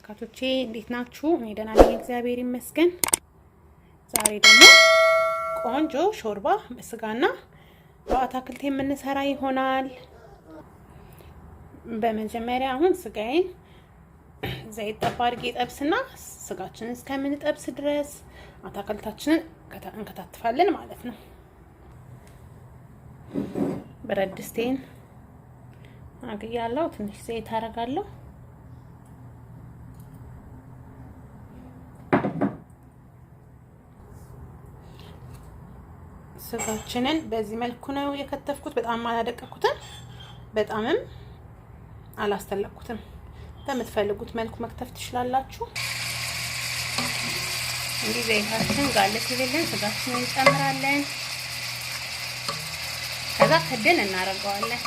ተመልካቾቼ እንዴት ናችሁ? እኔ ደህና ነኝ፣ እግዚአብሔር ይመስገን። ዛሬ ደግሞ ቆንጆ ሾርባ በስጋና በአታክልት የምንሰራ ይሆናል። በመጀመሪያ አሁን ስጋዬን ዘይት ጠብ አድርጌ ጠብስና ስጋችንን እስከምንጠብስ ድረስ አታክልታችንን እንከታትፋለን ማለት ነው። ብረት ድስቴን አግያለሁ፣ ትንሽ ዘይት አደርጋለሁ። ስጋችንን በዚህ መልኩ ነው የከተፍኩት። በጣም አላደቀኩትም፣ በጣምም አላስተለኩትም። በምትፈልጉት መልኩ መክተፍ ትችላላችሁ። እንግዲህ ዘይታችን ጋለ ሲልልን ስጋችንን እንጨምራለን። ከዛ ከደን እናደርገዋለን።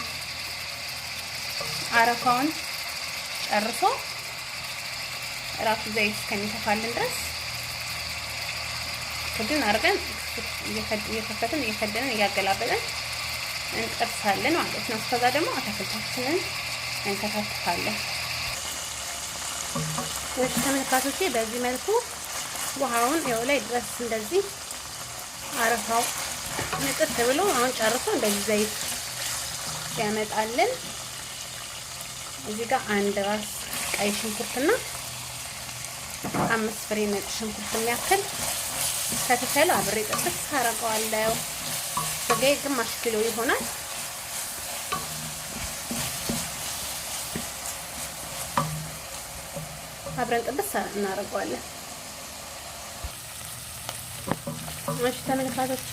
አረፋውን ጨርሶ ራሱ ዘይት እስከሚተፋልን ድረስ ከደን አድርገን እየከፈትን እያገላበጠን እንጠብሳለን ማለት ነው። እስከዛ ደግሞ አታክልታችንን እንከታትፋለን። እሺ ተመልካቾቼ፣ በዚህ መልኩ ውሃውን ይኸው ላይ ድረስ እንደዚህ አረፋው ንጥት ብሎ አሁን ጨርሶ እንደዚህ ዘይት ያመጣልን። እዚህ ጋር አንድ ራስ ቀይ ሽንኩርትና 5 ፍሬ ነጭ ሽንኩርት የሚያክል ከተፈለ አብሬ ጥብስ አደርገዋለሁ። ስጋዬ ግማሽ ኪሎ ይሆናል። አብረን ጥብስ እናደርገዋለን። እሺ ተመልካቾቼ፣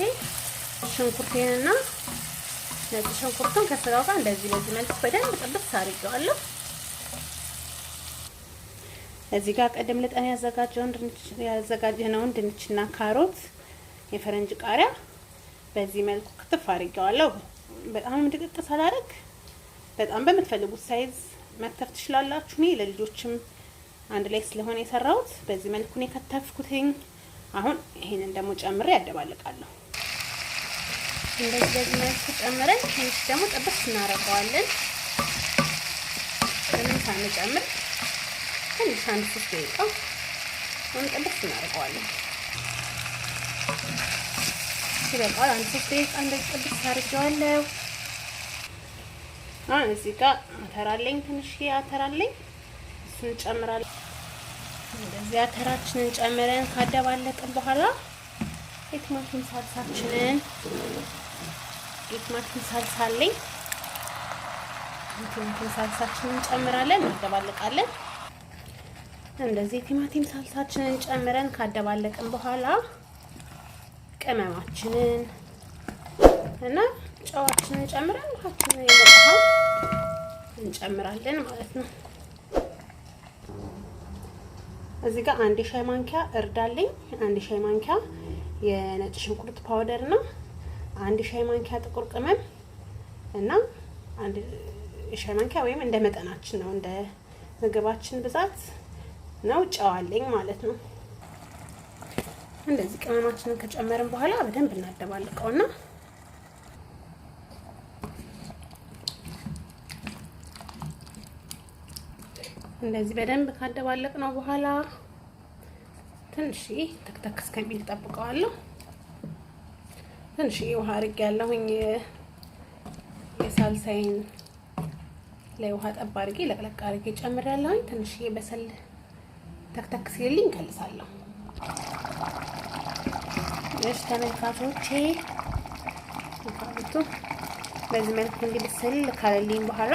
ሽንኩርቴንና ነጭ ሽንኩርቱን ከስጋው ጋር እንደዚህ በዚህ መልኩ በደንብ ጥብስ አድርጌዋለሁ። እዚህ ጋር ቀደም ልጠን ያዘጋጀነውን ድንችና ካሮት፣ የፈረንጅ ቃሪያ በዚህ መልኩ ክትፍ አድርጌዋለሁ። በጣም ድቅቅ ሳላደርግ በጣም በምትፈልጉት ሳይዝ መክተፍ ትችላላችሁ። እኔ ለልጆችም አንድ ላይ ስለሆነ የሰራሁት በዚህ መልኩ ነው የከተፍኩትኝ። አሁን ይሄንን ደግሞ ጨምሬ ያደባልቃለሁ። እንደዚህ በዚህ መልኩ ጨምረን ትንሽ ደግሞ ጥብስ እናደርገዋለን። ምንም ሳንጨምር ትንሽ 1-3 ደቂቃ ጥብስ እናደርገዋለን። ሲበቃል 1-3 ደቂቃ እንደዚህ ጥብስ አድርጌዋለሁ። አሁን እዚህ ጋር አተራለኝ፣ ትንሽ አተራለኝ፣ እሱን ጨምራለሁ። እንደዚህ አተራችንን ጨምረን ካደባለቅን በኋላ የቲማቲም ሳልሳችንን የቲማቲም ሳልሳችንን ጨምራለን፣ እናደባለቃለን። እንደዚህ የቲማቲም ሳልሳችንን ጨምረን ካደባለቅን በኋላ ቅመማችንን እና ጨዋችንን ጨምረን ውሃችንን የሞቀው እንጨምራለን ማለት ነው። እዚህ ጋር 1 ሻይ ማንኪያ እርዳለኝ፣ 1 ሻይ ማንኪያ የነጭ ሽንኩርት ፓውደር እና 1 ሻይ ማንኪያ ጥቁር ቅመም እና 1 ሻይ ማንኪያ ወይም እንደ መጠናችን ነው፣ እንደ ምግባችን ብዛት ነው ጨዋለኝ ማለት ነው። እንደዚህ ቅመማችንን ከጨመርን በኋላ በደንብ እናደባልቀውና እንደዚህ በደንብ ካደባለቅነው በኋላ ትንሽ ተክተክ እስከሚል ጠብቀዋለሁ። ትንሽ ውሃ አድርጌያለሁኝ። የሳልሳይን ላይ ውሃ ጠብ አድርጌ ለቅለቅ አድርጌ ጨምሬያለሁኝ። ትንሽ በሰል ተክተክ ሲልልኝ እንከልሳለሁ። እሺ ተመልካቾቼ፣ በዚህ መልኩ እንዲበስል ካለልኝ በኋላ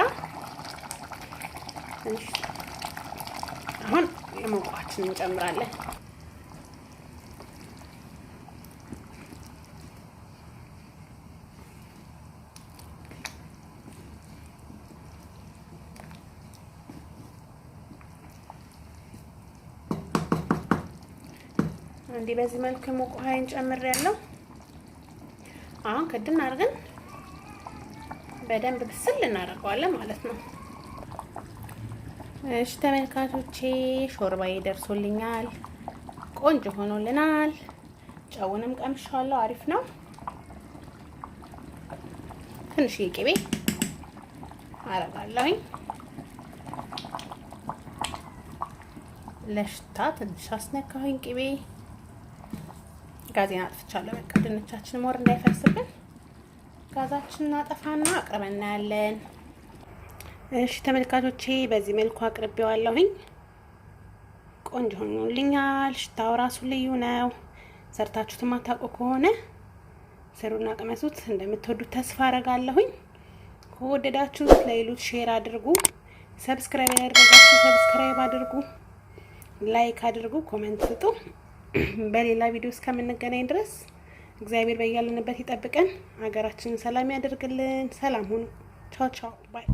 አሁን የሞቋችንን እንጨምራለን። እንዲህ በዚህ መልኩ የሞቀ ውሃን ጨምሬያለሁ። አሁን ክድን አድርገን በደንብ ብስል እናደርገዋለን ማለት ነው። እሺ ተመልካቾቼ፣ ሾርባዬ ደርሶልኛል፣ ቆንጆ ሆኖልናል። ጨውንም ቀምሻለሁ፣ አሪፍ ነው። ትንሽ ቅቤ አረጋለሁኝ። ለሽታ ትንሽ አስነካሁኝ ቅቤ። ጋዜና አጥፍቻለሁ። በቃ ድንቻችን ሞር እንዳይፈርስብን ጋዛችንን አጠፋና አቅርበን እናያለን። እሺ ተመልካቾቼ በዚህ መልኩ አቅርቤዋለሁኝ። ቆንጆ ሆኖልኛል። ሽታው ራሱ ልዩ ነው። ሰርታችሁት ማታውቁ ከሆነ ስሩና ቅመሱት። እንደምትወዱት ተስፋ አረጋለሁኝ። ከወደዳችሁት ለሌሎች ሼር አድርጉ። ሰብስክራይብ ያደረጋችሁ ሰብስክራይብ አድርጉ፣ ላይክ አድርጉ፣ ኮሜንት ስጡ። በሌላ ቪዲዮ እስከምንገናኝ ድረስ እግዚአብሔር በያለንበት ይጠብቀን፣ ሀገራችንን ሰላም ያደርግልን። ሰላም ሁኑ። ቻው ቻው ባይ